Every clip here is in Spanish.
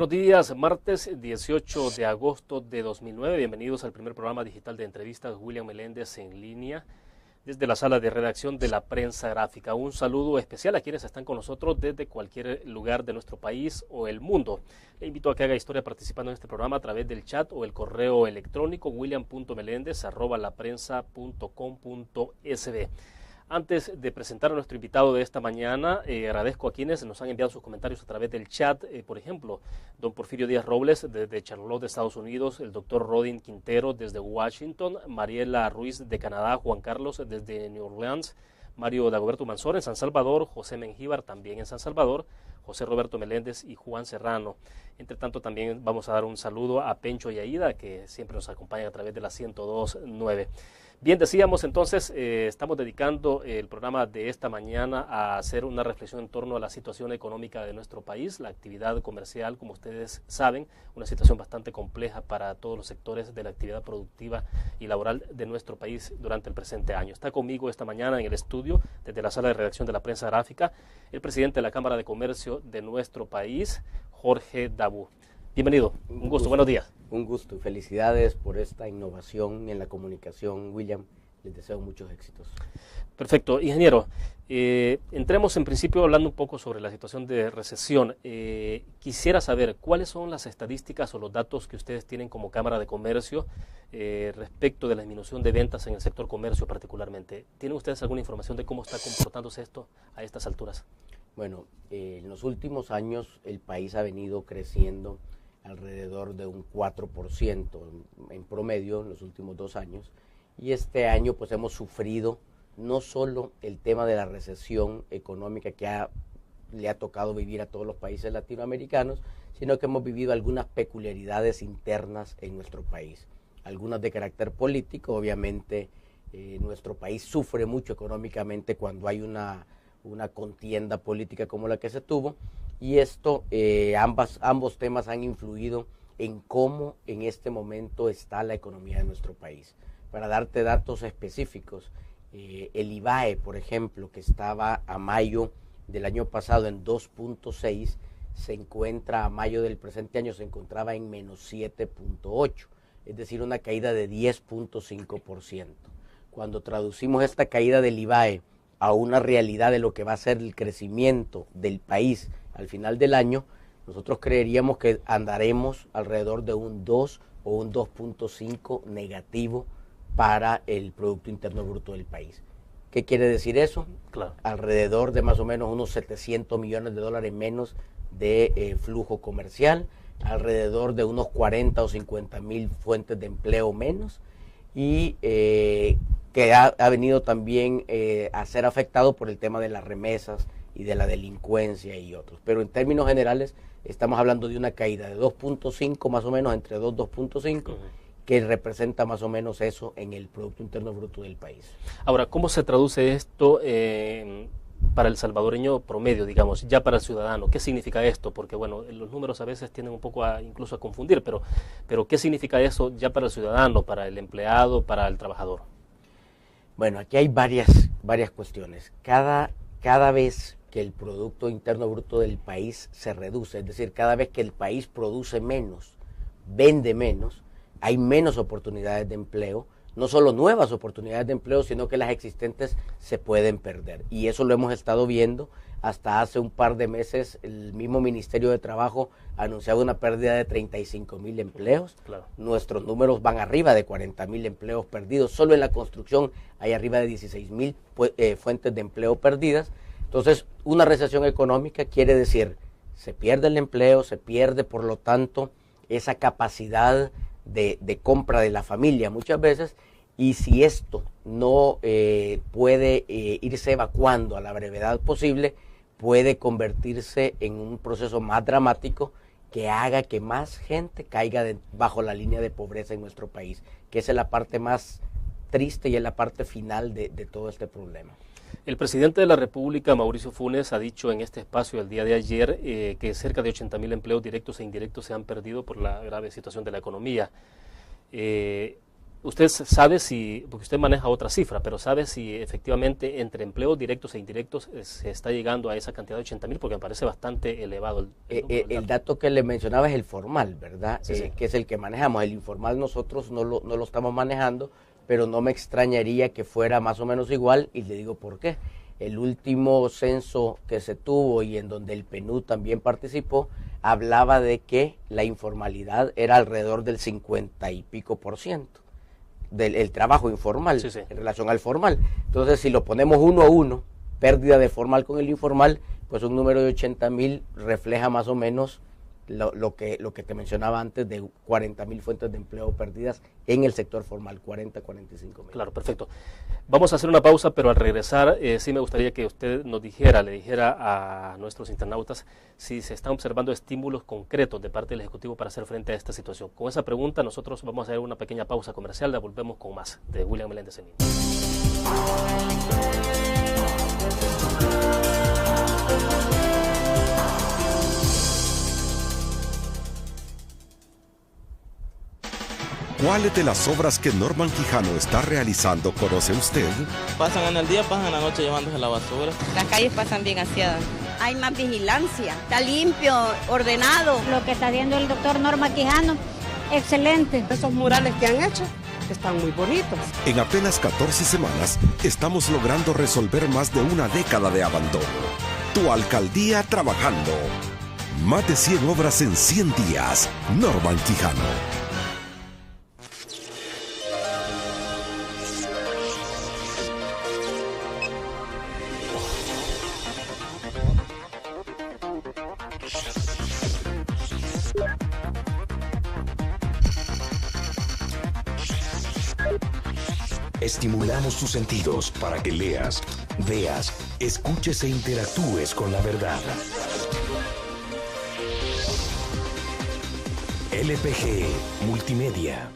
Buenos días, martes 18 de agosto de 2009. Bienvenidos al primer programa digital de entrevistas William Meléndez en línea desde la sala de redacción de la prensa gráfica. Un saludo especial a quienes están con nosotros desde cualquier lugar de nuestro país o el mundo. Le invito a que haga historia participando en este programa a través del chat o el correo electrónico william.melendez@laprensa.com.sb. Antes de presentar a nuestro invitado de esta mañana, agradezco a quienes nos han enviado sus comentarios a través del chat. Por ejemplo, don Porfirio Díaz Robles desde Charlotte, Estados Unidos, el doctor Rodin Quintero desde Washington, Mariela Ruiz de Canadá, Juan Carlos desde New Orleans, Mario Dagoberto Manzor en San Salvador, José Mengíbar también en San Salvador, José Roberto Meléndez y Juan Serrano. Entre tanto, también vamos a dar un saludo a Pencho y Aida, que siempre nos acompañan a través de la 102.9. Bien, decíamos entonces, estamos dedicando el programa de esta mañana a hacer una reflexión en torno a la situación económica de nuestro país, la actividad comercial, como ustedes saben, una situación bastante compleja para todos los sectores de la actividad productiva y laboral de nuestro país durante el presente año. Está conmigo esta mañana en el estudio, desde la sala de redacción de la prensa gráfica, el presidente de la Cámara de Comercio de nuestro país, Jorge Dabú. Bienvenido, un gusto, buenos días. Un gusto y felicidades por esta innovación en la comunicación, William. Les deseo muchos éxitos. Perfecto. Ingeniero, entremos en principio hablando un poco sobre la situación de recesión. Quisiera saber cuáles son las estadísticas o los datos que ustedes tienen como Cámara de Comercio respecto de la disminución de ventas en el sector comercio particularmente. ¿Tienen ustedes alguna información de cómo está comportándose esto a estas alturas? Bueno, en los últimos años el país ha venido creciendo alrededor de un 4% en promedio en los últimos 2 años, y este año pues hemos sufrido no solo el tema de la recesión económica que le ha tocado vivir a todos los países latinoamericanos, sino que hemos vivido algunas peculiaridades internas en nuestro país, algunas de carácter político. Obviamente nuestro país sufre mucho económicamente cuando hay una contienda política como la que se tuvo, y esto, ambos temas han influido en cómo en este momento está la economía de nuestro país. Para darte datos específicos, el IVAE, por ejemplo, que estaba a mayo del año pasado en 2.6, se encuentra a mayo del presente año, se encontraba en menos 7.8, es decir, una caída de 10.5%. Cuando traducimos esta caída del IVAE a una realidad de lo que va a ser el crecimiento del país al final del año, nosotros creeríamos que andaremos alrededor de un 2 o un 2.5 negativo para el Producto Interno Bruto del país. ¿Qué quiere decir eso? Claro. Alrededor de más o menos unos 700 millones de dólares menos de flujo comercial, alrededor de unos 40 o 50 mil fuentes de empleo menos, y que ha venido también a ser afectado por el tema de las remesas y de la delincuencia y otros. Pero en términos generales estamos hablando de una caída de 2.5 más o menos, entre 2 y 2.5, que representa más o menos eso en el Producto Interno Bruto del país. Ahora, ¿cómo se traduce esto para el salvadoreño promedio, digamos, ya para el ciudadano? ¿Qué significa esto? Porque, bueno, los números a veces tienden un poco incluso a confundir, pero ¿qué significa eso ya para el ciudadano, para el empleado, para el trabajador? Bueno, aquí hay varias cuestiones. Cada vez que el Producto Interno Bruto del país se reduce, es decir, cada vez que el país produce menos, vende menos, hay menos oportunidades de empleo, no solo nuevas oportunidades de empleo, sino que las existentes se pueden perder. Y eso lo hemos estado viendo. Hasta hace un par de meses el mismo Ministerio de Trabajo anunciaba una pérdida de 35,000 empleos. Claro. Nuestros números van arriba de 40,000 empleos perdidos. Solo en la construcción hay arriba de 16,000 fuentes de empleo perdidas. Entonces, una recesión económica quiere decir, se pierde el empleo, se pierde por lo tanto esa capacidad de compra de la familia muchas veces, y si esto no puede irse evacuando a la brevedad posible, puede convertirse en un proceso más dramático que haga que más gente caiga bajo la línea de pobreza en nuestro país, que esa es la parte más triste y es la parte final de todo este problema. El presidente de la República, Mauricio Funes, ha dicho en este espacio el día de ayer que cerca de 80,000 empleos directos e indirectos se han perdido por la grave situación de la economía. Usted sabe si, porque usted maneja otra cifra, pero sabe si efectivamente entre empleos directos e indirectos se está llegando a esa cantidad de 80,000, porque me parece bastante elevado el dato que le mencionaba es el formal, ¿verdad? Sí, sí. Que es el que manejamos. El informal nosotros no lo estamos manejando, pero no me extrañaría que fuera más o menos igual, y le digo por qué. El último censo que se tuvo y en donde el PNUD también participó, hablaba de que la informalidad era alrededor del 50 y pico % del trabajo informal, sí, sí, en relación al formal. Entonces, si lo ponemos uno a uno, pérdida de formal con el informal, pues un número de 80,000 refleja más o menos lo que te mencionaba antes, de 40,000 fuentes de empleo perdidas en el sector formal, 45,000. Claro, perfecto. Vamos a hacer una pausa, pero al regresar sí me gustaría que usted le dijera a nuestros internautas si se están observando estímulos concretos de parte del Ejecutivo para hacer frente a esta situación. Con esa pregunta nosotros vamos a hacer una pequeña pausa comercial, la volvemos con más de William Meléndez en línea. ¿Cuáles de las obras que Norman Quijano está realizando conoce usted? Pasan en el día, pasan en la noche llevándose la basura. Las calles pasan bien aseadas. Hay más vigilancia, está limpio, ordenado. Lo que está haciendo el doctor Norman Quijano, excelente. Esos murales que han hecho están muy bonitos. En apenas 14 semanas estamos logrando resolver más de una década de abandono. Tu alcaldía trabajando. Más de 100 obras en 100 días. Norman Quijano. Estimulamos tus sentidos para que leas, veas, escuches e interactúes con la verdad. LPG Multimedia.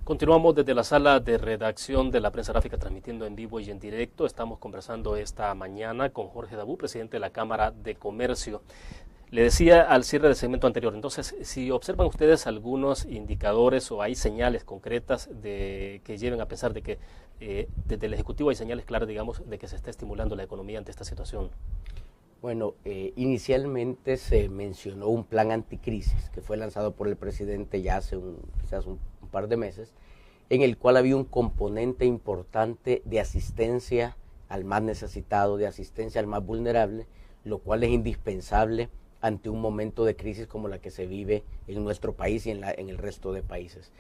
Continuamos desde la sala de redacción de la Prensa Gráfica, transmitiendo en vivo y en directo. Estamos conversando esta mañana con Jorge Dabú, presidente de la Cámara de Comercio. Le decía al cierre del segmento anterior, entonces, si observan ustedes algunos indicadores o hay señales concretas que lleven a pensar de que desde el Ejecutivo hay señales claras, digamos, de que se está estimulando la economía ante esta situación. Bueno, inicialmente se mencionó un plan anticrisis que fue lanzado por el presidente ya hace quizás un par de meses, en el cual había un componente importante de asistencia al más necesitado, de asistencia al más vulnerable, lo cual es indispensable ante un momento de crisis como la que se vive en nuestro país y en el resto de países.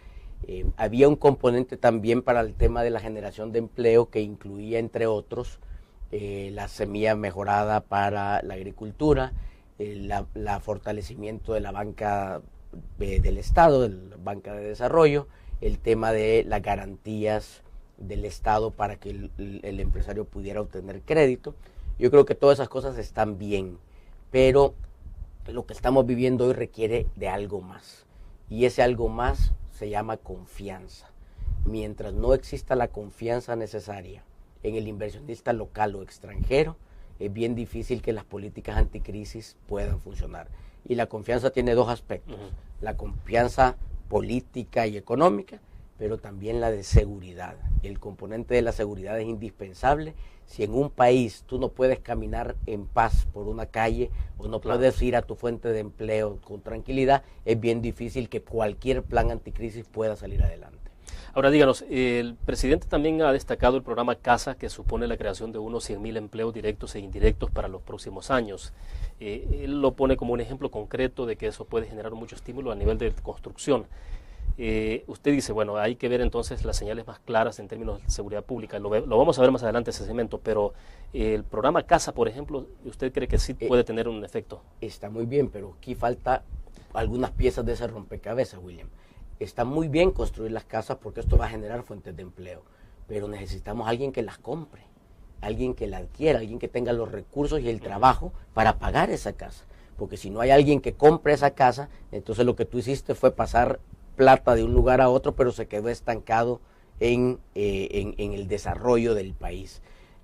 Había un componente también para el tema de la generación de empleo que incluía, entre otros, la semilla mejorada para la agricultura, la fortalecimiento de la banca del Estado, de la banca de desarrollo, el tema de las garantías del Estado para que el empresario pudiera obtener crédito. Yo creo que todas esas cosas están bien, pero lo que estamos viviendo hoy requiere de algo más, y ese algo más se llama confianza. Mientras no exista la confianza necesaria en el inversionista local o extranjero, es bien difícil que las políticas anticrisis puedan funcionar. Y la confianza tiene dos aspectos, la confianza política y económica, pero también la de seguridad. El componente de la seguridad es indispensable. Si en un país tú no puedes caminar en paz por una calle o no puedes ir a tu fuente de empleo con tranquilidad, es bien difícil que cualquier plan anticrisis pueda salir adelante. Ahora díganos, el presidente también ha destacado el programa CASA, que supone la creación de unos 100,000 empleos directos e indirectos para los próximos años. Él lo pone como un ejemplo concreto de que eso puede generar mucho estímulo a nivel de construcción. Usted dice, bueno, hay que ver entonces las señales más claras en términos de seguridad pública. Lo vamos a ver más adelante ese segmento, pero el programa CASA, por ejemplo, ¿usted cree que sí puede tener un efecto? Está muy bien, pero aquí falta algunas piezas de ese rompecabezas, William. Está muy bien construir las casas porque esto va a generar fuentes de empleo, pero necesitamos a alguien que las compre, alguien que la adquiera, alguien que tenga los recursos y el trabajo para pagar esa casa. Porque si no hay alguien que compre esa casa, entonces lo que tú hiciste fue pasar plata de un lugar a otro, pero se quedó estancado en el desarrollo del país.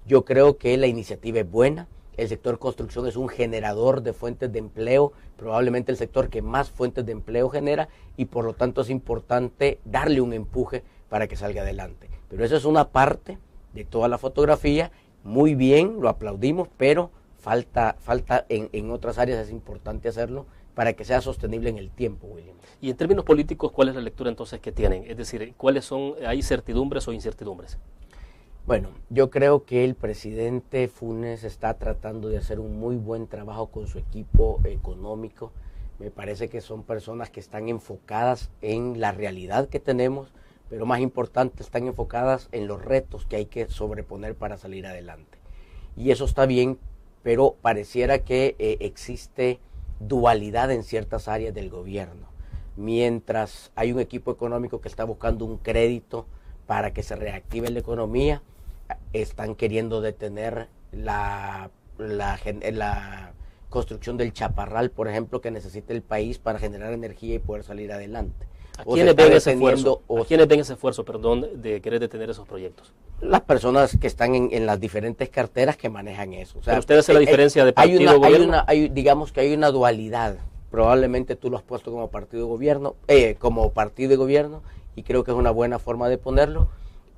Yo creo que la iniciativa es buena. El sector construcción es un generador de fuentes de empleo, probablemente el sector que más fuentes de empleo genera, y por lo tanto es importante darle un empuje para que salga adelante. Pero eso es una parte de toda la fotografía. Muy bien, lo aplaudimos, pero falta en otras áreas, es importante hacerlo para que sea sostenible en el tiempo, William. Y en términos políticos, ¿cuál es la lectura entonces que tienen? Es decir, ¿hay certidumbres o incertidumbres? Bueno, yo creo que el presidente Funes está tratando de hacer un muy buen trabajo con su equipo económico. Me parece que son personas que están enfocadas en la realidad que tenemos, pero más importante, están enfocadas en los retos que hay que sobreponer para salir adelante. Y eso está bien, pero pareciera que existe dualidad en ciertas áreas del gobierno. Mientras hay un equipo económico que está buscando un crédito para que se reactive la economía, están queriendo detener la construcción del chaparral, por ejemplo, que necesita el país para generar energía y poder salir adelante. ¿A quiénes ven ese esfuerzo, de querer detener esos proyectos? Las personas que están en las diferentes carteras que manejan eso. O sea, pero usted hace la diferencia de partido y gobierno. Digamos que hay una dualidad. Probablemente tú lo has puesto como partido y gobierno, y creo que es una buena forma de ponerlo.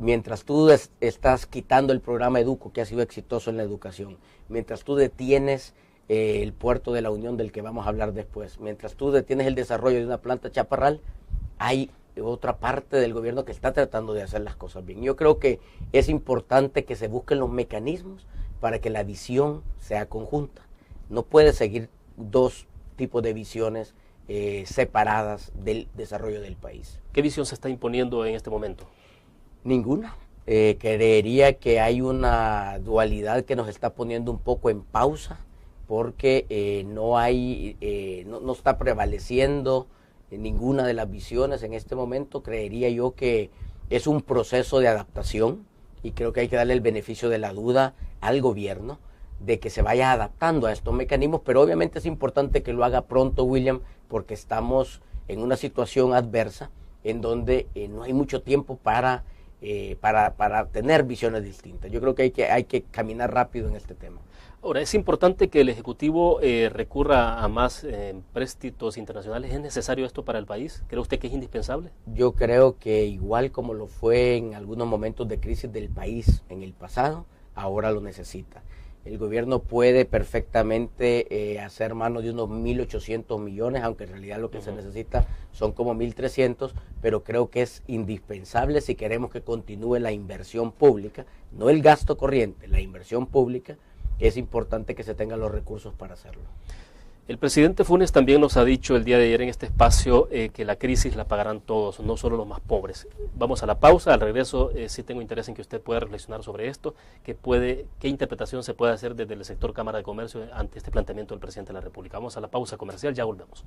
Mientras tú estás quitando el programa Educo, que ha sido exitoso en la educación, mientras tú detienes el puerto de la Unión, del que vamos a hablar después, mientras tú detienes el desarrollo de una planta chaparral, hay otra parte del gobierno que está tratando de hacer las cosas bien. Yo creo que es importante que se busquen los mecanismos para que la visión sea conjunta. No puede seguir dos tipos de visiones separadas del desarrollo del país. ¿Qué visión se está imponiendo en este momento? Ninguna. Creería que hay una dualidad que nos está poniendo un poco en pausa, porque no está prevaleciendo ninguna de las visiones en este momento. Creería yo que es un proceso de adaptación, y creo que hay que darle el beneficio de la duda al gobierno de que se vaya adaptando a estos mecanismos, pero obviamente es importante que lo haga pronto, William, porque estamos en una situación adversa en donde no hay mucho tiempo para tener visiones distintas. Yo creo que hay que caminar rápido en este tema. Ahora, es importante que el Ejecutivo recurra a más préstitos internacionales. ¿Es necesario esto para el país? ¿Cree usted que es indispensable? Yo creo que igual como lo fue en algunos momentos de crisis del país en el pasado, ahora lo necesita. El gobierno puede perfectamente hacer mano de unos 1.800 millones, aunque en realidad lo que se necesita son como 1.300, pero creo que es indispensable si queremos que continúe la inversión pública, no el gasto corriente, la inversión pública. Es importante que se tengan los recursos para hacerlo. El presidente Funes también nos ha dicho el día de ayer en este espacio que la crisis la pagarán todos, no solo los más pobres. Vamos a la pausa, al regreso sí tengo interés en que usted pueda reflexionar sobre esto, qué interpretación se puede hacer desde el sector Cámara de Comercio ante este planteamiento del presidente de la República. Vamos a la pausa comercial, ya volvemos.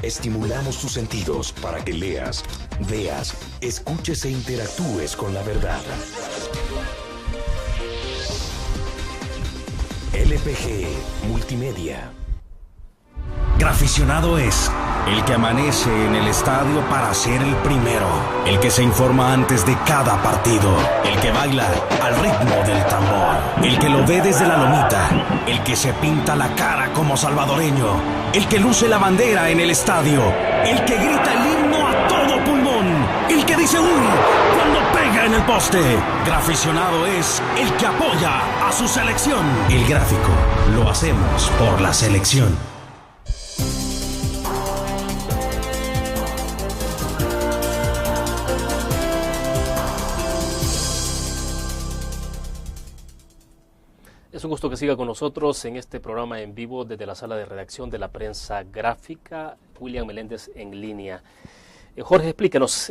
Estimulamos tus sentidos para que leas, veas, escuches e interactúes con la verdad. LPG Multimedia. Graficionado es el que amanece en el estadio para ser el primero, el que se informa antes de cada partido, el que baila al ritmo del tambor, el que lo ve desde la lomita, el que se pinta la cara como salvadoreño, el que luce la bandera en el estadio, el que grita el himno a todo pulmón, el que dice ¡uy! Cuando pega en el poste. Graficionado es el que apoya a su selección. El gráfico lo hacemos por la selección. Es un gusto que siga con nosotros en este programa en vivo desde la sala de redacción de la prensa gráfica. William Meléndez en línea. Jorge, explícanos,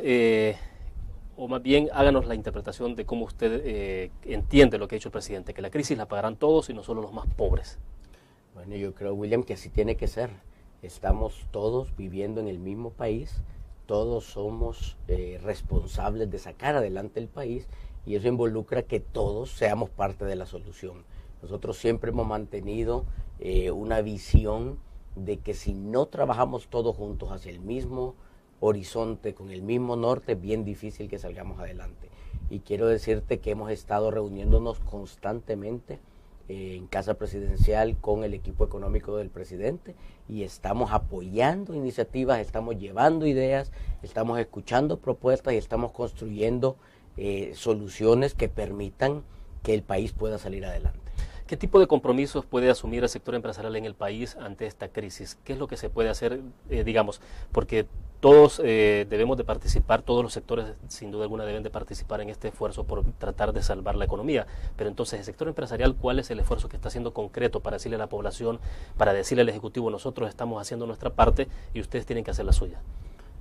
o más bien háganos la interpretación de cómo usted entiende lo que ha dicho el presidente, que la crisis la pagarán todos y no solo los más pobres. Bueno, yo creo, William, que así tiene que ser. Estamos todos viviendo en el mismo país, todos somos responsables de sacar adelante el país y eso involucra que todos seamos parte de la solución. Nosotros siempre hemos mantenido una visión de que si no trabajamos todos juntos hacia el mismo horizonte, con el mismo norte, es bien difícil que salgamos adelante. Y quiero decirte que hemos estado reuniéndonos constantemente en Casa Presidencial con el equipo económico del presidente y estamos apoyando iniciativas, estamos llevando ideas, estamos escuchando propuestas y estamos construyendo soluciones que permitan que el país pueda salir adelante. ¿Qué tipo de compromisos puede asumir el sector empresarial en el país ante esta crisis? ¿Qué es lo que se puede hacer, digamos, porque todos debemos de participar, todos los sectores sin duda alguna deben de participar en este esfuerzo por tratar de salvar la economía, pero entonces el sector empresarial, ¿cuál es el esfuerzo que está haciendo concreto para decirle a la población, para decirle al Ejecutivo, nosotros estamos haciendo nuestra parte y ustedes tienen que hacer la suya?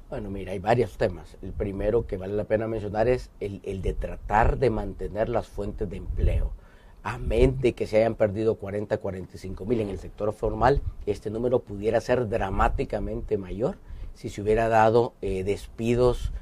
Bueno, mira, hay varios temas. El primero que vale la pena mencionar es el de tratar de mantener las fuentes de empleo. Amén de que se hayan perdido 40, 45 mil en el sector formal, este número pudiera ser dramáticamente mayor si se hubiera dado despidos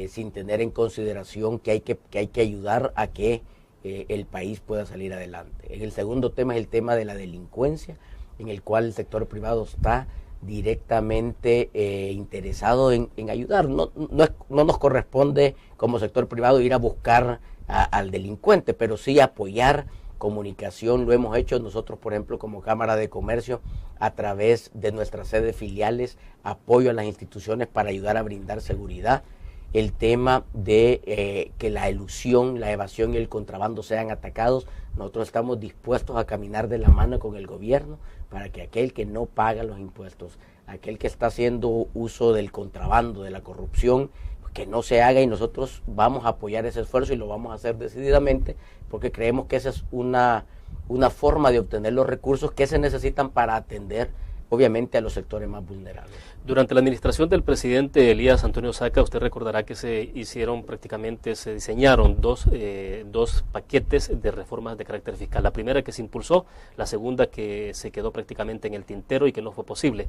sin tener en consideración que hay que ayudar a que el país pueda salir adelante. El segundo tema es el tema de la delincuencia, en el cual el sector privado está directamente interesado en ayudar. No nos corresponde como sector privado ir a buscar al delincuente, pero sí apoyar comunicación. Lo hemos hecho nosotros, por ejemplo, como Cámara de Comercio, a través de nuestras sedes filiales, apoyo a las instituciones para ayudar a brindar seguridad. El tema de que la elusión, la evasión y el contrabando sean atacados, nosotros estamos dispuestos a caminar de la mano con el gobierno para que aquel que no paga los impuestos, aquel que está haciendo uso del contrabando, de la corrupción, que no se haga, y nosotros vamos a apoyar ese esfuerzo y lo vamos a hacer decididamente porque creemos que esa es una forma de obtener los recursos que se necesitan para atender obviamente a los sectores más vulnerables. Durante la administración del presidente Elías Antonio Saca, usted recordará que se diseñaron dos paquetes de reformas de carácter fiscal. La primera que se impulsó, la segunda que se quedó prácticamente en el tintero y que no fue posible.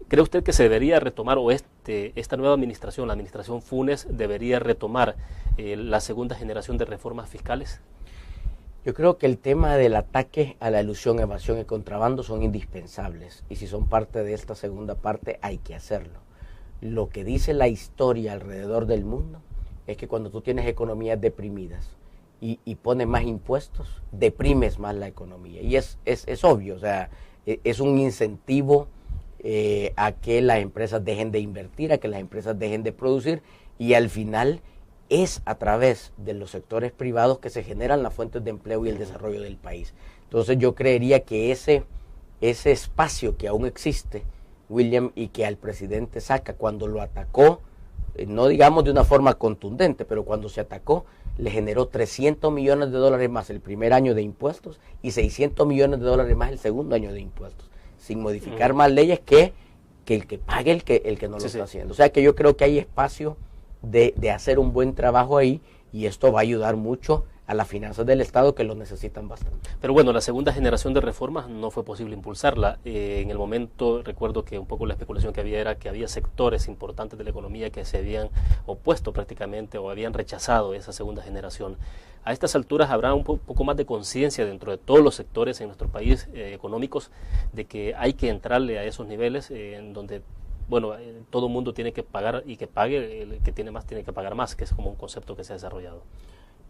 ¿Cree usted que se debería retomar, o esta nueva administración, la administración Funes, debería retomar la segunda generación de reformas fiscales? Yo creo que el tema del ataque a la elusión, evasión y contrabando son indispensables, y si son parte de esta segunda parte hay que hacerlo. Lo que dice la historia alrededor del mundo es que cuando tú tienes economías deprimidas y pones más impuestos, deprimes más la economía, y es obvio, o sea, es un incentivo a que las empresas dejen de invertir, a que las empresas dejen de producir, y al final es a través de los sectores privados que se generan las fuentes de empleo y el desarrollo del país. Entonces yo creería que ese espacio que aún existe, William, y que al presidente Saca cuando lo atacó, no digamos de una forma contundente, pero cuando se atacó, le generó 300 millones de dólares más el primer año de impuestos y 600 millones de dólares más el segundo año de impuestos, sin modificar más leyes que el que pague el que no lo está haciendo. O sea que yo creo que hay espacio de hacer un buen trabajo ahí, y esto va a ayudar mucho a las finanzas del Estado, que lo necesitan bastante. Pero bueno, la segunda generación de reformas no fue posible impulsarla. En el momento recuerdo que un poco la especulación que había era que había sectores importantes de la economía que se habían opuesto prácticamente o habían rechazado esa segunda generación. A estas alturas habrá un poco más de conciencia dentro de todos los sectores en nuestro país económicos de que hay que entrarle a esos niveles en donde, bueno, todo el mundo tiene que pagar, y que pague, el que tiene más tiene que pagar más, que es como un concepto que se ha desarrollado.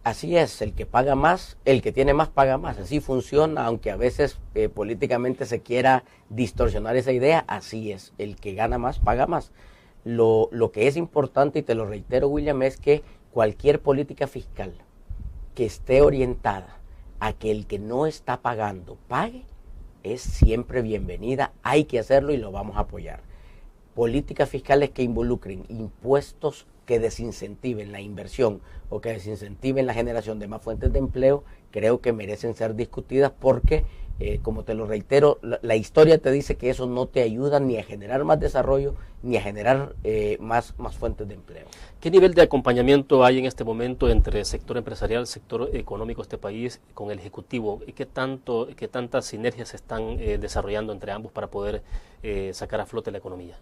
Así es, el que paga más, el que tiene más paga más, así funciona, aunque a veces políticamente se quiera distorsionar esa idea, así es, el que gana más paga más. Lo que es importante, y te lo reitero, William, es que cualquier política fiscal que esté orientada a que el que no está pagando pague, es siempre bienvenida, hay que hacerlo y lo vamos a apoyar. Políticas fiscales que involucren impuestos que desincentiven la inversión o que desincentiven la generación de más fuentes de empleo, creo que merecen ser discutidas porque, como te lo reitero, la historia te dice que eso no te ayuda ni a generar más desarrollo ni a generar más fuentes de empleo. ¿Qué nivel de acompañamiento hay en este momento entre el sector empresarial, el sector económico de este país con el Ejecutivo? ¿Y qué tantas sinergias se están desarrollando entre ambos para poder sacar a flote la economía?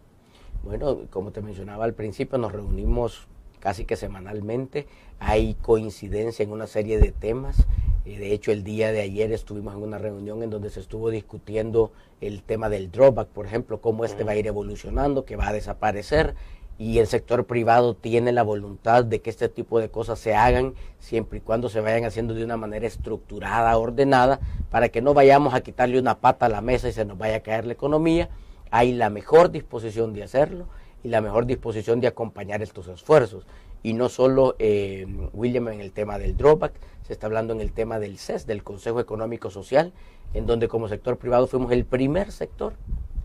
Bueno, como te mencionaba al principio, nos reunimos casi que semanalmente, hay coincidencia en una serie de temas. De hecho, el día de ayer estuvimos en una reunión en donde se estuvo discutiendo el tema del drawback, por ejemplo, cómo va a ir evolucionando, que va a desaparecer, y el sector privado tiene la voluntad de que este tipo de cosas se hagan siempre y cuando se vayan haciendo de una manera estructurada, ordenada, para que no vayamos a quitarle una pata a la mesa y se nos vaya a caer la economía. Hay la mejor disposición de hacerlo y la mejor disposición de acompañar estos esfuerzos. Y no solo, William, en el tema del drawback, se está hablando en el tema del CES, del Consejo Económico Social, en donde como sector privado fuimos el primer sector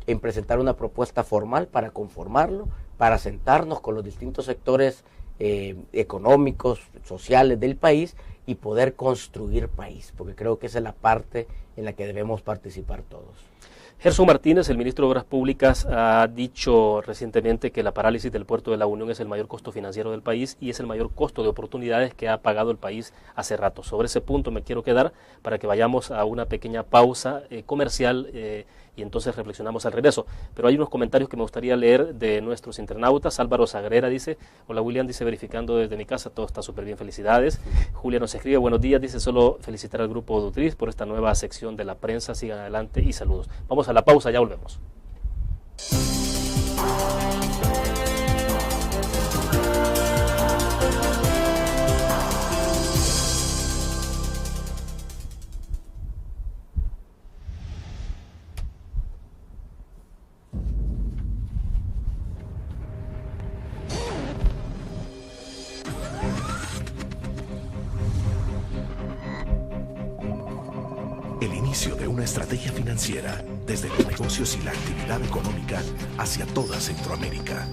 en presentar una propuesta formal para conformarlo, para sentarnos con los distintos sectores económicos, sociales del país y poder construir país, porque creo que esa es la parte en la que debemos participar todos. Gerson Martínez, el ministro de Obras Públicas, ha dicho recientemente que la parálisis del puerto de La Unión es el mayor costo financiero del país y es el mayor costo de oportunidades que ha pagado el país hace rato. Sobre ese punto me quiero quedar para que vayamos a una pequeña pausa comercial y entonces reflexionamos al regreso. Pero hay unos comentarios que me gustaría leer de nuestros internautas. Álvaro Sagrera dice: hola William, dice, verificando desde mi casa, todo está súper bien, felicidades. Julia nos escribe: buenos días, dice, solo felicitar al grupo Dutriz por esta nueva sección de la prensa, sigan adelante y saludos. Vamos a la pausa, ya volvemos. El inicio de una estrategia financiera desde los negocios y la actividad económica hacia toda Centroamérica.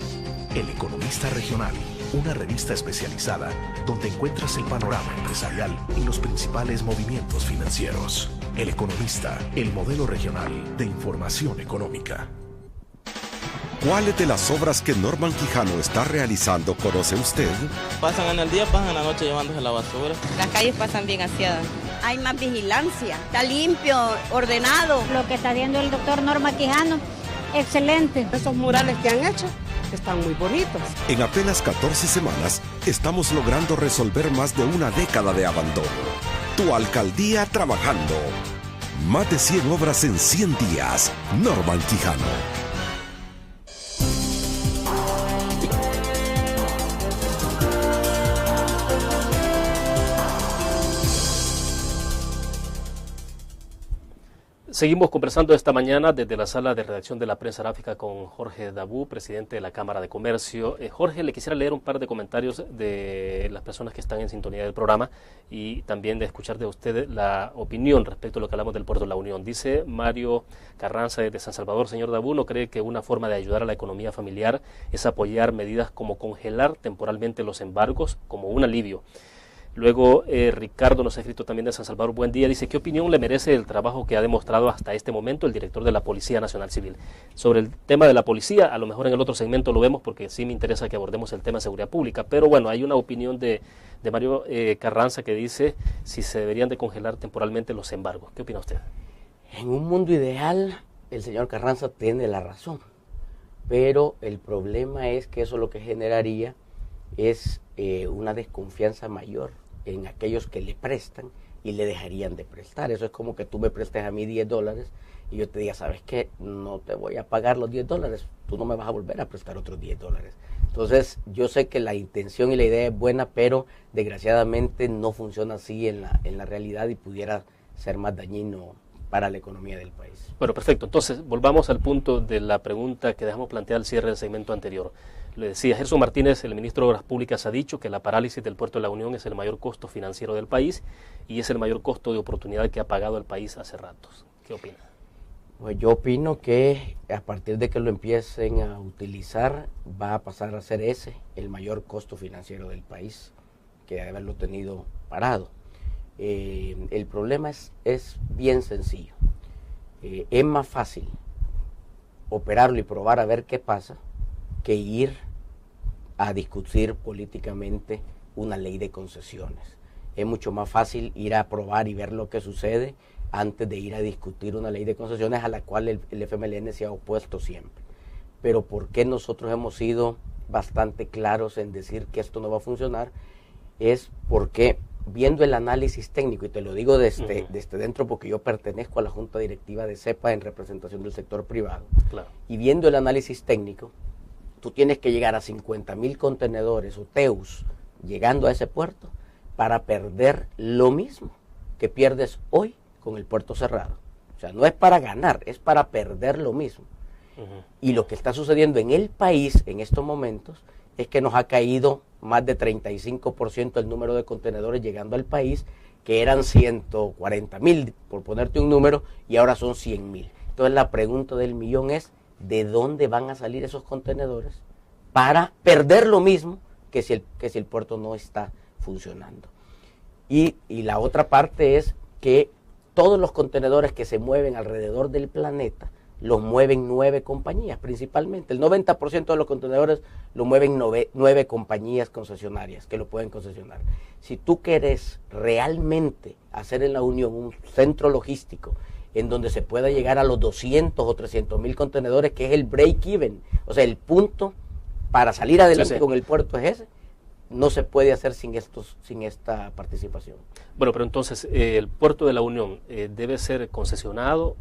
El Economista Regional, una revista especializada donde encuentras el panorama empresarial y los principales movimientos financieros. El Economista, el modelo regional de información económica. ¿Cuáles de las obras que Norman Quijano está realizando conoce usted? Pasan en el día, pasan en la noche llevándose la basura. Las calles pasan bien aseadas. Hay más vigilancia, está limpio, ordenado. Lo que está haciendo el doctor Norman Quijano, excelente. Esos murales que han hecho están muy bonitos. En apenas 14 semanas estamos logrando resolver más de una década de abandono. Tu alcaldía trabajando. Más de 100 obras en 100 días. Norman Quijano. Seguimos conversando esta mañana desde la sala de redacción de la prensa gráfica con Jorge Dabú, presidente de la Cámara de Comercio. Jorge, le quisiera leer un par de comentarios de las personas que están en sintonía del programa y también de escuchar de usted la opinión respecto a lo que hablamos del puerto de La Unión. Dice Mario Carranza desde San Salvador: señor Dabú, ¿no cree que una forma de ayudar a la economía familiar es apoyar medidas como congelar temporalmente los embargos como un alivio? Luego Ricardo nos ha escrito también de San Salvador: buen día, dice, ¿qué opinión le merece el trabajo que ha demostrado hasta este momento el director de la Policía Nacional Civil? Sobre el tema de la policía, a lo mejor en el otro segmento lo vemos porque sí me interesa que abordemos el tema de seguridad pública, pero bueno, hay una opinión de Mario Carranza que dice si se deberían de congelar temporalmente los embargos. ¿Qué opina usted? En un mundo ideal, el señor Carranza tiene la razón, pero el problema es que eso lo que generaría es una desconfianza mayor en aquellos que le prestan y le dejarían de prestar. Eso es como que tú me prestes a mí $10 y yo te diga, ¿sabes qué? No te voy a pagar los $10, tú no me vas a volver a prestar otros $10. Entonces, yo sé que la intención y la idea es buena, pero desgraciadamente no funciona así en la realidad y pudiera ser más dañino para la economía del país. Bueno, perfecto. Entonces, volvamos al punto de la pregunta que dejamos planteada al cierre del segmento anterior. Le decía, Gerson Martínez, el ministro de Obras Públicas, ha dicho que la parálisis del puerto de La Unión es el mayor costo financiero del país y es el mayor costo de oportunidad que ha pagado el país hace ratos. ¿Qué opina? Pues yo opino que a partir de que lo empiecen a utilizar, va a pasar a ser ese el mayor costo financiero del país, que haberlo tenido parado. El problema es bien sencillo. Es más fácil operarlo y probar a ver qué pasa que ir a discutir políticamente una ley de concesiones. Es mucho más fácil ir a probar y ver lo que sucede antes de ir a discutir una ley de concesiones a la cual el FMLN se ha opuesto siempre. Pero ¿por qué nosotros hemos sido bastante claros en decir que esto no va a funcionar? Es porque viendo el análisis técnico, y te lo digo desde dentro porque yo pertenezco a la Junta Directiva de CEPA en representación del sector privado, claro. Y viendo el análisis técnico, tú tienes que llegar a 50,000 contenedores o TEUs llegando a ese puerto para perder lo mismo que pierdes hoy con el puerto cerrado. O sea, no es para ganar, es para perder lo mismo. Y lo que está sucediendo en el país en estos momentos es que nos ha caído más de 35% el número de contenedores llegando al país, que eran 140,000, por ponerte un número, y ahora son 100,000. Entonces la pregunta del millón es, ¿de dónde van a salir esos contenedores para perder lo mismo que si el puerto no está funcionando? Y la otra parte es que todos los contenedores que se mueven alrededor del planeta los mueven 9 compañías principalmente. El 90% de los contenedores lo mueven 9 compañías concesionarias que lo pueden concesionar. Si tú quieres realmente hacer en la Unión un centro logístico en donde se pueda llegar a los 200 o 300,000 contenedores, que es el break-even, o sea, el punto para salir adelante con el puerto es ese, no se puede hacer sin esta participación. Bueno, pero entonces, ¿el puerto de la Unión debe ser concesionado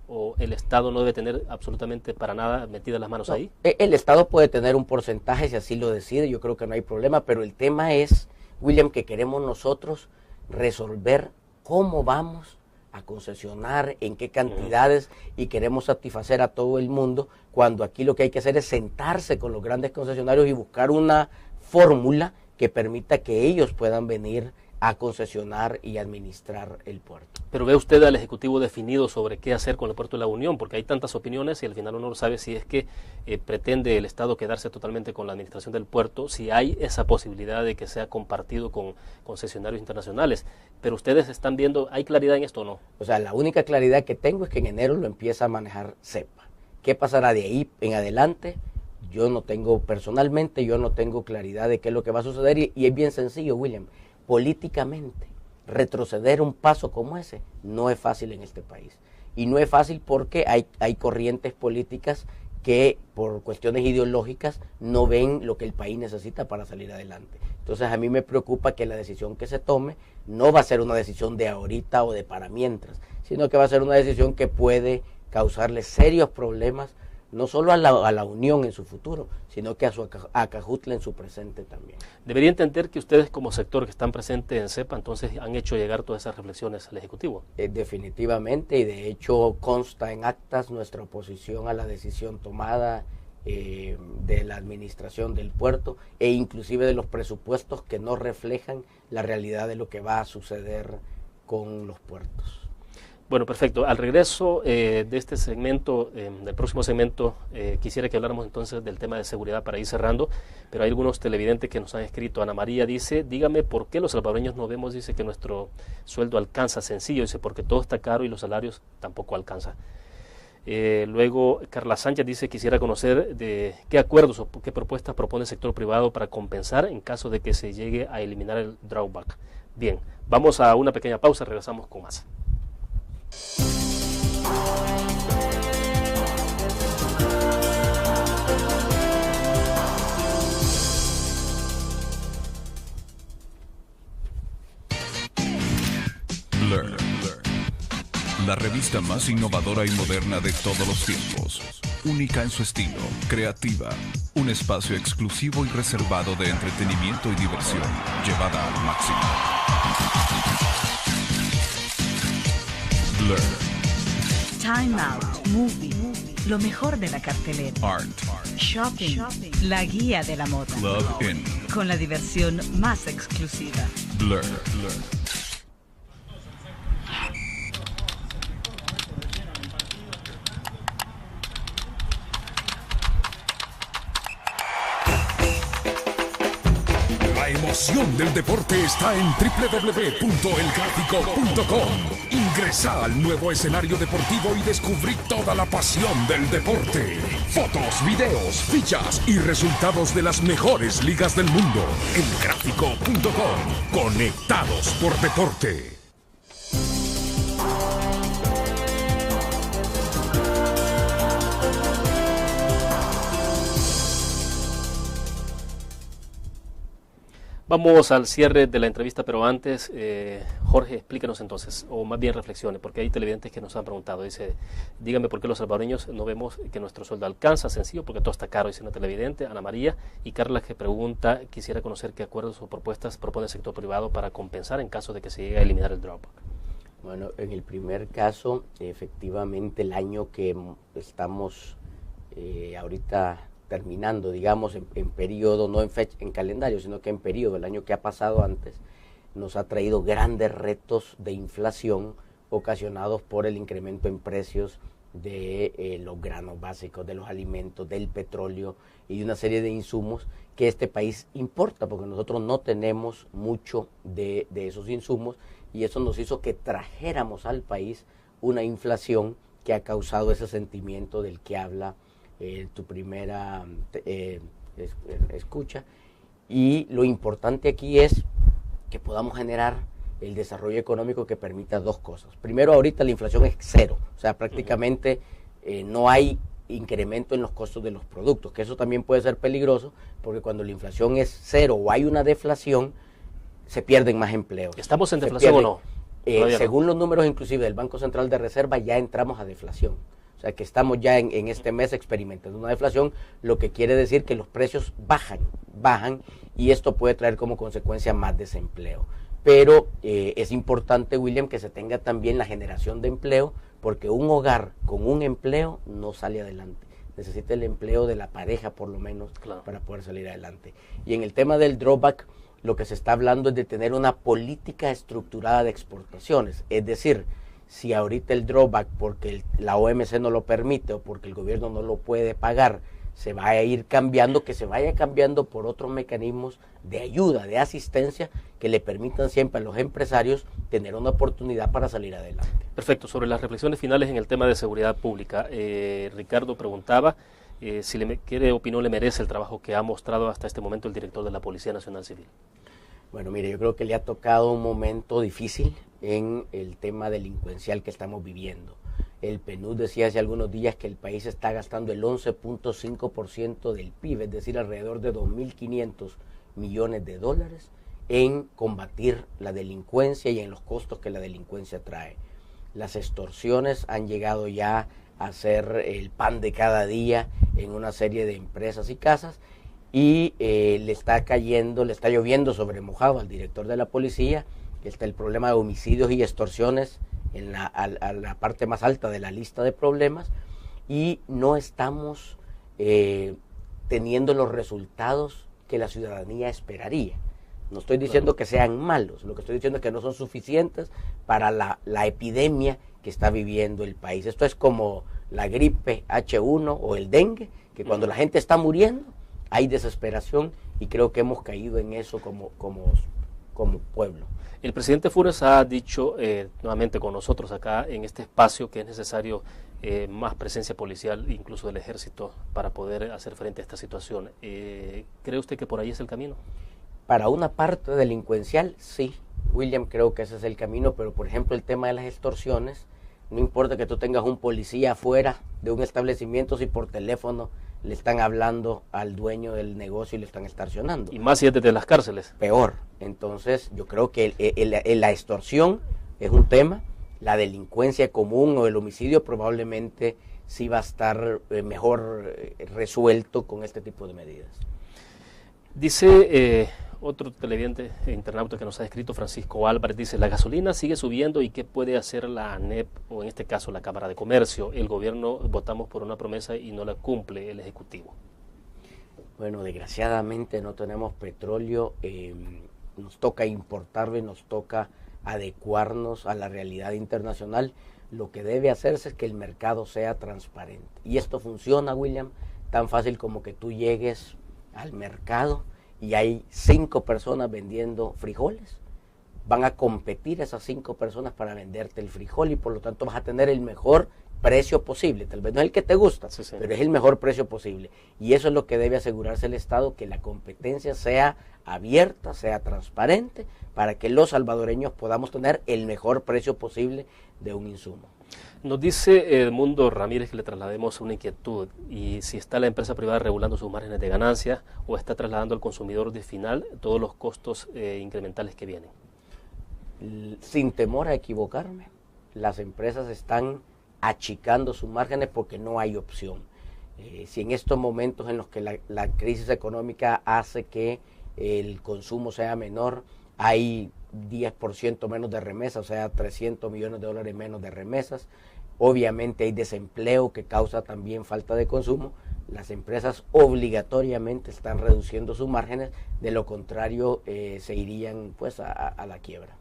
o el Estado no debe tener absolutamente para nada metidas las manos ahí? El Estado puede tener un porcentaje si así lo decide, yo creo que no hay problema, pero el tema es, William, que queremos nosotros resolver cómo vamos a concesionar, en qué cantidades, y queremos satisfacer a todo el mundo, cuando aquí lo que hay que hacer es sentarse con los grandes concesionarios y buscar una fórmula que permita que ellos puedan venir a concesionar y administrar el puerto. Pero ¿ve usted al Ejecutivo definido sobre qué hacer con el puerto de la Unión? Porque hay tantas opiniones y al final uno no sabe si es que pretende el Estado quedarse totalmente con la administración del puerto, si hay esa posibilidad de que sea compartido con concesionarios internacionales. Pero ustedes están viendo, ¿hay claridad en esto o no? O sea, la única claridad que tengo es que en enero lo empieza a manejar CEPA. ¿Qué pasará de ahí en adelante? Yo no tengo claridad de qué es lo que va a suceder y es bien sencillo, William. Políticamente, retroceder un paso como ese no es fácil en este país. Y no es fácil porque hay corrientes políticas que por cuestiones ideológicas no ven lo que el país necesita para salir adelante. Entonces a mí me preocupa que la decisión que se tome no va a ser una decisión de ahorita o de para mientras, sino que va a ser una decisión que puede causarle serios problemas no solo a la Unión en su futuro, sino que a Cajutla en su presente también. Debería entender que ustedes como sector que están presentes en CEPA, entonces han hecho llegar todas esas reflexiones al Ejecutivo. Definitivamente, y de hecho consta en actas nuestra oposición a la decisión tomada de la administración del puerto e inclusive de los presupuestos que no reflejan la realidad de lo que va a suceder con los puertos. Bueno, perfecto. Al regreso de este segmento, del próximo segmento, quisiera que habláramos entonces del tema de seguridad para ir cerrando, pero hay algunos televidentes que nos han escrito. Ana María dice, dígame por qué los salvadoreños no vemos, dice, que nuestro sueldo alcanza. Sencillo, dice, porque todo está caro y los salarios tampoco alcanzan. Luego Carla Sánchez dice, quisiera conocer de qué acuerdos o qué propuestas propone el sector privado para compensar en caso de que se llegue a eliminar el drawback. Bien, vamos a una pequeña pausa, regresamos con más. Blur, la revista más innovadora y moderna de todos los tiempos, única en su estilo, creativa, un espacio exclusivo y reservado de entretenimiento y diversión, llevada al máximo. Blur. Time Out, Movie, lo mejor de la cartelera. Art. Shopping, la guía de la moda. Club In. Con la diversión más exclusiva. Blur. pasión del deporte está en www.elgráfico.com. Ingresa al nuevo escenario deportivo y descubrí toda la pasión del deporte. Fotos, videos, fichas y resultados de las mejores ligas del mundo. Elgráfico.com. Conectados por deporte. Vamos al cierre de la entrevista, pero antes, Jorge, explíquenos entonces, o más bien reflexione, porque hay televidentes que nos han preguntado. Dice, dígame por qué los salvadoreños no vemos que nuestro sueldo alcanza. Sencillo, porque todo está caro, dice una televidente, Ana María. Y Carla, que pregunta, quisiera conocer qué acuerdos o propuestas propone el sector privado para compensar en caso de que se llegue a eliminar el drawback. Bueno, en el primer caso, efectivamente, el año que estamos ahorita terminando, digamos, en periodo, no en fecha, en calendario, sino que en periodo, el año que ha pasado antes, nos ha traído grandes retos de inflación ocasionados por el incremento en precios de los granos básicos, de los alimentos, del petróleo y de una serie de insumos que este país importa, porque nosotros no tenemos mucho de esos insumos, y eso nos hizo que trajéramos al país una inflación que ha causado ese sentimiento del que habla tu primera escucha. Y lo importante aquí es que podamos generar el desarrollo económico que permita dos cosas. Primero, ahorita la inflación es cero, o sea, prácticamente no hay incremento en los costos de los productos, que eso también puede ser peligroso, porque cuando la inflación es cero o hay una deflación, se pierden más empleos. ¿Estamos en deflación o no? Según los números inclusive del Banco Central de Reserva, ya entramos a deflación. O sea, que estamos ya en este mes experimentando una deflación, lo que quiere decir que los precios bajan, y esto puede traer como consecuencia más desempleo. Pero es importante, William, que se tenga también la generación de empleo, porque un hogar con un empleo no sale adelante. Necesita el empleo de la pareja, por lo menos, claro, para poder salir adelante. Y en el tema del drawback, lo que se está hablando es de tener una política estructurada de exportaciones. Es decir, si ahorita el drawback, porque la OMC no lo permite o porque el gobierno no lo puede pagar, se va a ir cambiando, que se vaya cambiando por otros mecanismos de ayuda, de asistencia, que le permitan siempre a los empresarios tener una oportunidad para salir adelante. Perfecto. Sobre las reflexiones finales en el tema de seguridad pública, Ricardo preguntaba qué opinión le merece el trabajo que ha mostrado hasta este momento el director de la Policía Nacional Civil. Bueno, mire, yo creo que le ha tocado un momento difícil en el tema delincuencial que estamos viviendo. El PNUD decía hace algunos días que el país está gastando el 11.5% del PIB, es decir, alrededor de 2.500 millones de dólares en combatir la delincuencia y en los costos que la delincuencia trae. Las extorsiones han llegado ya a ser el pan de cada día en una serie de empresas y casas, y le está lloviendo sobre mojado al director de la policía. Está el problema de homicidios y extorsiones a la parte más alta de la lista de problemas, y no estamos teniendo los resultados que la ciudadanía esperaría. No estoy diciendo que sean malos, lo que estoy diciendo es que no son suficientes para la epidemia que está viviendo el país. Esto es como la gripe H1 o el dengue, que cuando la gente está muriendo hay desesperación, y creo que hemos caído en eso como pueblo. El presidente Funes ha dicho nuevamente con nosotros acá en este espacio que es necesario más presencia policial, incluso del ejército, para poder hacer frente a esta situación. ¿Cree usted que por ahí es el camino? Para una parte delincuencial, sí, William, creo que ese es el camino, pero por ejemplo el tema de las extorsiones, no importa que tú tengas un policía afuera de un establecimiento, si por teléfono le están hablando al dueño del negocio y le están extorsionando. Y más si es desde las cárceles. Peor. Entonces yo creo que la extorsión es un tema, la delincuencia común o el homicidio probablemente sí va a estar mejor resuelto con este tipo de medidas. Dice otro televidente internauta que nos ha escrito, Francisco Álvarez, dice: la gasolina sigue subiendo, ¿y qué puede hacer la ANEP o en este caso la Cámara de Comercio? El gobierno votamos por una promesa y no la cumple el Ejecutivo. Bueno, desgraciadamente no tenemos petróleo, nos toca importarlo y nos toca adecuarnos a la realidad internacional. Lo que debe hacerse es que el mercado sea transparente. Y esto funciona, William, tan fácil como que tú llegues al mercado y hay 5 personas vendiendo frijoles, van a competir esas 5 personas para venderte el frijol y por lo tanto vas a tener el mejor precio posible. Tal vez no es el que te gusta, pero es el mejor precio posible. Y eso es lo que debe asegurarse el Estado, que la competencia sea abierta, sea transparente, para que los salvadoreños podamos tener el mejor precio posible de un insumo. Nos dice Edmundo Ramírez que le traslademos una inquietud, y si está la empresa privada regulando sus márgenes de ganancia o está trasladando al consumidor de final todos los costos incrementales que vienen. Sin temor a equivocarme, las empresas están achicando sus márgenes porque no hay opción. Si en estos momentos en los que la crisis económica hace que el consumo sea menor, hay 10% menos de remesas, o sea, $300 millones menos de remesas. Obviamente hay desempleo que causa también falta de consumo. Las empresas obligatoriamente están reduciendo sus márgenes, de lo contrario se irían pues a la quiebra.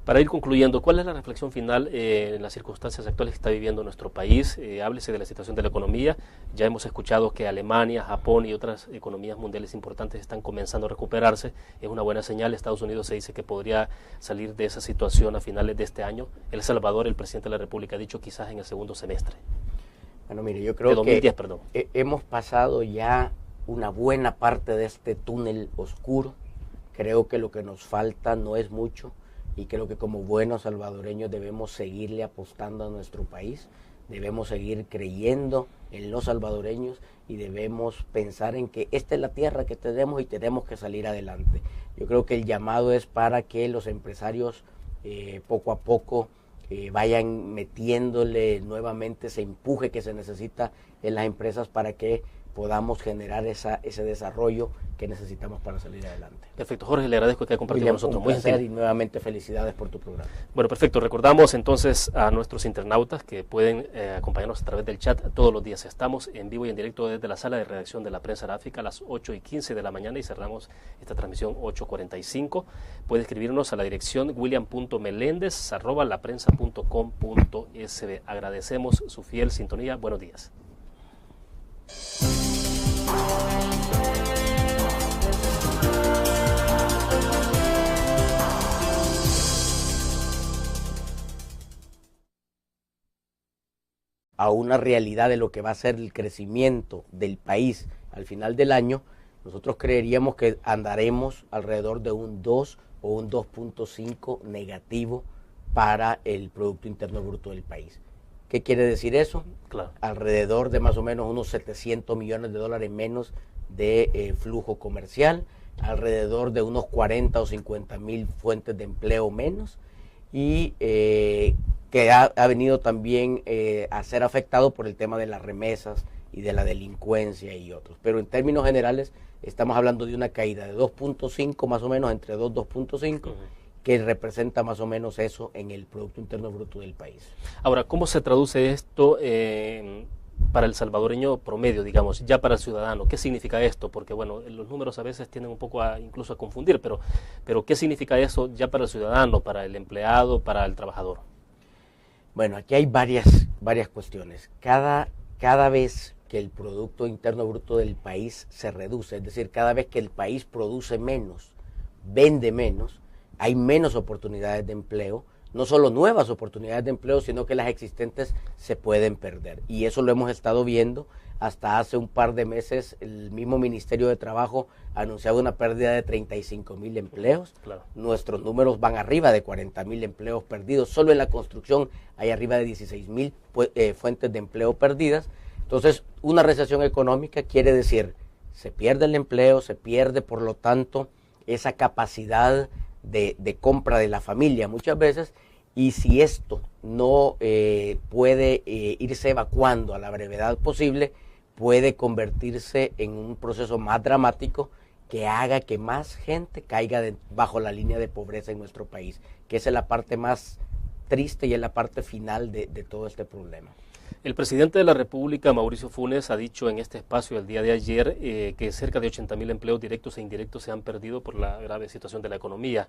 Para ir concluyendo, ¿cuál es la reflexión final en las circunstancias actuales que está viviendo nuestro país? Háblese de la situación de la economía. Ya hemos escuchado que Alemania, Japón y otras economías mundiales importantes están comenzando a recuperarse. Es una buena señal. Estados Unidos se dice que podría salir de esa situación a finales de este año. El Salvador, el presidente de la República, ha dicho quizás en el segundo semestre. Bueno, mire, yo creo que hemos pasado ya una buena parte de este túnel oscuro. Creo que lo que nos falta no es mucho. Y creo que como buenos salvadoreños debemos seguirle apostando a nuestro país, debemos seguir creyendo en los salvadoreños y debemos pensar en que esta es la tierra que tenemos y tenemos que salir adelante. Yo creo que el llamado es para que los empresarios poco a poco vayan metiéndole nuevamente ese empuje que se necesita en las empresas para que podamos generar ese desarrollo que necesitamos para salir adelante. Perfecto, Jorge, le agradezco que haya compartido con nosotros. Muy gentil. Y nuevamente felicidades por tu programa. Bueno, perfecto. Recordamos entonces a nuestros internautas que pueden acompañarnos a través del chat todos los días. Estamos en vivo y en directo desde la sala de redacción de la Prensa Gráfica a las 8:15 de la mañana y cerramos esta transmisión 8:45. Puede escribirnos a la dirección william.melendez@laprensa.com.sb. Agradecemos su fiel sintonía. Buenos días. A una realidad de lo que va a ser el crecimiento del país al final del año, nosotros creeríamos que andaremos alrededor de un 2 o un 2.5 negativo para el Producto Interno Bruto del país. ¿Qué quiere decir eso? Claro. Alrededor de más o menos unos $700 millones menos de flujo comercial, alrededor de unos 40 o 50 mil fuentes de empleo menos, y que ha venido también a ser afectado por el tema de las remesas y de la delincuencia y otros. Pero en términos generales estamos hablando de una caída de 2.5 más o menos, entre 2 y 2.5, que representa más o menos eso en el Producto Interno Bruto del país. Ahora, ¿cómo se traduce esto para el salvadoreño promedio, digamos, ya para el ciudadano? ¿Qué significa esto? Porque, bueno, los números a veces tienden un poco incluso a confundir, pero ¿qué significa eso ya para el ciudadano, para el empleado, para el trabajador? Bueno, aquí hay varias cuestiones. Cada vez que el Producto Interno Bruto del país se reduce, es decir, cada vez que el país produce menos, vende menos, hay menos oportunidades de empleo, no solo nuevas oportunidades de empleo, sino que las existentes se pueden perder. Y eso lo hemos estado viendo. Hasta hace un par de meses el mismo Ministerio de Trabajo anunciaba una pérdida de 35,000 empleos. Claro. Nuestros números van arriba de 40,000 empleos perdidos. Solo en la construcción hay arriba de 16,000 fuentes de empleo perdidas. Entonces, una recesión económica quiere decir, se pierde el empleo, se pierde por lo tanto esa capacidad de compra de la familia muchas veces, y si esto no puede irse evacuando a la brevedad posible, puede convertirse en un proceso más dramático que haga que más gente caiga bajo la línea de pobreza en nuestro país, que esa es la parte más triste y es la parte final de todo este problema. El presidente de la República, Mauricio Funes, ha dicho en este espacio el día de ayer que cerca de 80,000 empleos directos e indirectos se han perdido por la grave situación de la economía.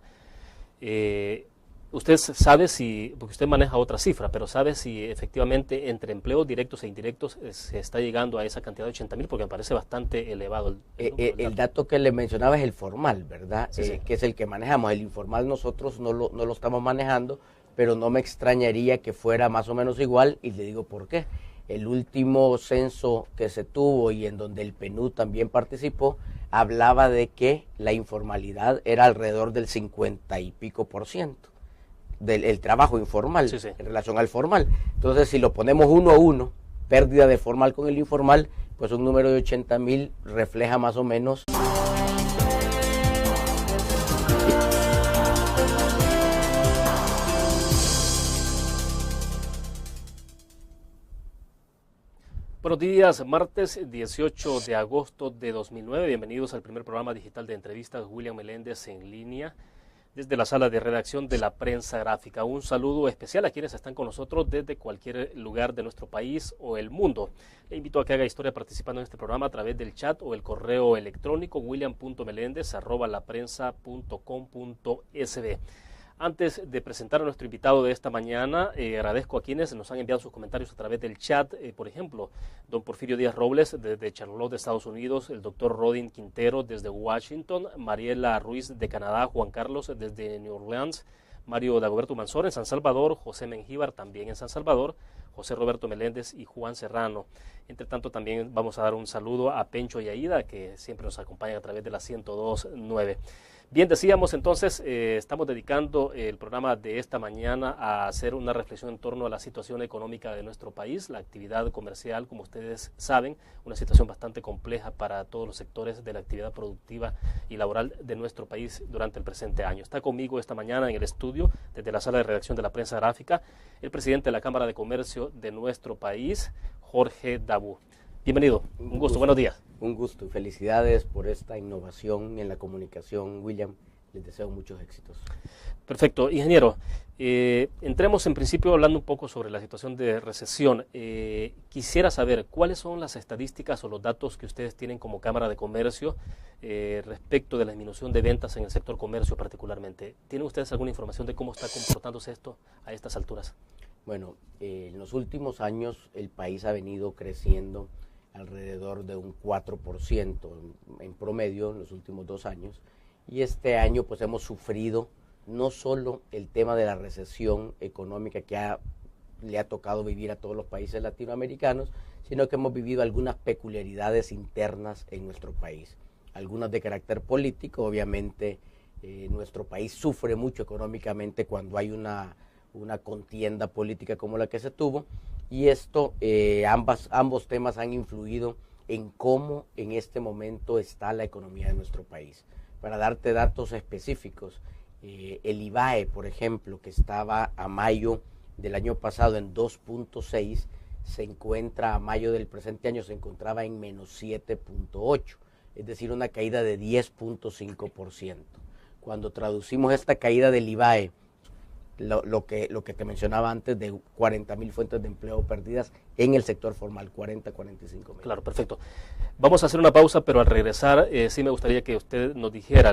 Usted sabe si, porque usted maneja otra cifra, pero sabe si efectivamente entre empleos directos e indirectos se está llegando a esa cantidad de 80,000, porque me parece bastante elevado. El dato que le mencionaba es el formal, ¿verdad? Sí. Que es el que manejamos. El informal nosotros no lo estamos manejando, pero no me extrañaría que fuera más o menos igual, y le digo por qué. El último censo que se tuvo y en donde el PNUD también participó, hablaba de que la informalidad era alrededor del 50 y pico % del trabajo informal en relación al formal. Entonces, si lo ponemos 1 a 1, pérdida de formal con el informal, pues un número de 80,000 refleja más o menos. Buenos días, martes 18 de agosto de 2009. Bienvenidos al primer programa digital de entrevistas William Meléndez en línea desde la sala de redacción de la Prensa Gráfica. Un saludo especial a quienes están con nosotros desde cualquier lugar de nuestro país o el mundo. Le invito a que haga historia participando en este programa a través del chat o el correo electrónico william.melendez@laprensa.com.sb. Antes de presentar a nuestro invitado de esta mañana, agradezco a quienes nos han enviado sus comentarios a través del chat. Por ejemplo, don Porfirio Díaz Robles desde Charlotte, de Estados Unidos, el doctor Rodin Quintero desde Washington, Mariela Ruiz de Canadá, Juan Carlos desde New Orleans, Mario Dagoberto Manzor en San Salvador, José Mengíbar también en San Salvador, José Roberto Meléndez y Juan Serrano. Entre tanto, también vamos a dar un saludo a Pencho y Aida, que siempre nos acompañan a través de la 102.9. Bien, decíamos entonces, estamos dedicando el programa de esta mañana a hacer una reflexión en torno a la situación económica de nuestro país, la actividad comercial, como ustedes saben, una situación bastante compleja para todos los sectores de la actividad productiva y laboral de nuestro país durante el presente año. Está conmigo esta mañana en el estudio, desde la sala de redacción de la Prensa Gráfica, el presidente de la Cámara de Comercio de nuestro país, Jorge Dabú. Bienvenido, un gusto, buenos días. Un gusto y felicidades por esta innovación en la comunicación, William. Les deseo muchos éxitos. Perfecto. Ingeniero, entremos en principio hablando un poco sobre la situación de recesión. Quisiera saber cuáles son las estadísticas o los datos que ustedes tienen como Cámara de Comercio respecto de la disminución de ventas en el sector comercio particularmente. ¿Tienen ustedes alguna información de cómo está comportándose esto a estas alturas? Bueno, en los últimos años el país ha venido creciendo alrededor de un 4% en promedio en los últimos 2 años, y este año pues hemos sufrido no solo el tema de la recesión económica que le ha tocado vivir a todos los países latinoamericanos, sino que hemos vivido algunas peculiaridades internas en nuestro país, algunas de carácter político. Obviamente nuestro país sufre mucho económicamente cuando hay una contienda política como la que se tuvo, y esto, ambos temas han influido en cómo en este momento está la economía de nuestro país. Para darte datos específicos, el IVAE, por ejemplo, que estaba a mayo del año pasado en 2.6, se encuentra a mayo del presente año, se encontraba en menos 7.8, es decir, una caída de 10.5%. Cuando traducimos esta caída del IVAE, lo que te mencionaba antes de 40,000 fuentes de empleo perdidas en el sector formal, 45,000. Claro, perfecto. Vamos a hacer una pausa, pero al regresar sí me gustaría que usted le dijera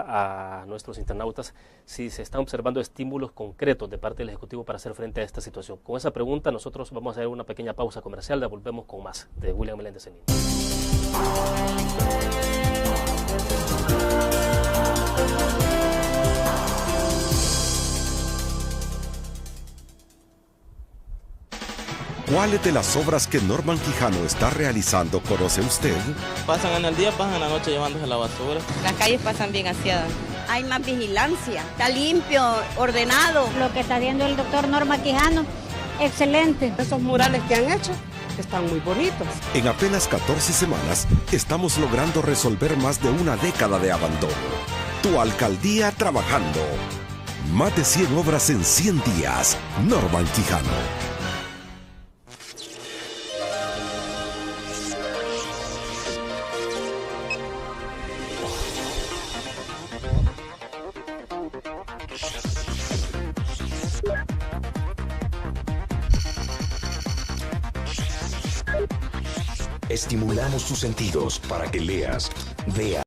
a nuestros internautas si se están observando estímulos concretos de parte del Ejecutivo para hacer frente a esta situación. Con esa pregunta nosotros vamos a hacer una pequeña pausa comercial, la volvemos con más de William Meléndez en línea. ¿Cuáles de las obras que Norman Quijano está realizando conoce usted? Pasan en el día, pasan en la noche llevándose la basura. Las calles pasan bien aseadas. Hay más vigilancia, está limpio, ordenado. Lo que está haciendo el doctor Norman Quijano, excelente. Esos murales que han hecho están muy bonitos. En apenas 14 semanas estamos logrando resolver más de una década de abandono. Tu alcaldía trabajando. Más de 100 obras en 100 días. Norman Quijano. Estimulamos tus sentidos para que leas, veas.